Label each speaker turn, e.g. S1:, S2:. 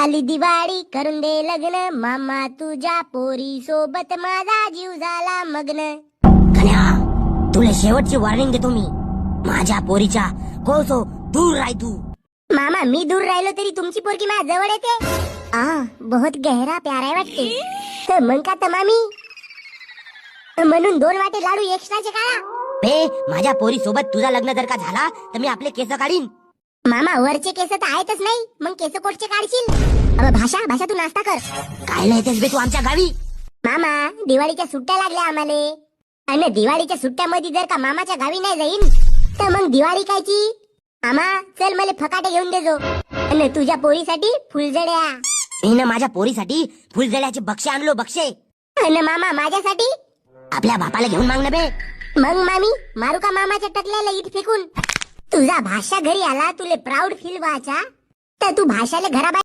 S1: आली दिवाळी करून दे लग्न, मामा तुझ्या पोरी सोबत माझा जीव झाला मग्न.
S2: कन्या, तुला शेवटची वॉर्निंग देतो मी. माझ्या पोरीच्या कोसो दूर राह तू.
S1: मामा मी दूर राहिलो तरी तुमची पोरगी माझ्या जवळ येते. बहुत गहरा प्यार आहे वाटते. तर मग का तमामी म्हणून 2 वाटे लाडू एक्स्ट्राचे काढा.
S2: बे, माझ्या पोरी सोबत तुझा लग्न जर का झाला तर मी आपले केस काढीन.
S1: मामा वरचे केस तर आहेतच नाही, मग केस कोटचे काढशील. अब भाषा तू नाश्ता कर.
S2: काय येतेस बे तू आमच्या गावी?
S1: मामा दिवाळीच्या सुट्ट्या लागल्या आम्हाले, आणि दिवाळीच्या सुट्ट्यामध्ये जर का मामाच्या गावी नाही जाईन तर मग दिवाळी कायची. मामा चल मला फकाटे घेऊन देजो, आणि तुझ्या पोरीसाठी फुलझड्या.
S2: मी माझ्या पोरीसाठी फुलझड्याचे बक्षे आणलो, बक्षे.
S1: आणि मामा माझ्यासाठी
S2: आपल्या बापाला घेऊन मागणं बे.
S1: मग मामी मारू का मामाच्या टकल्याला इट फेकून. तुझा भाषा घरी आला तुले प्राऊड फील व्हायचा तर तू भाषाला घराबाहेर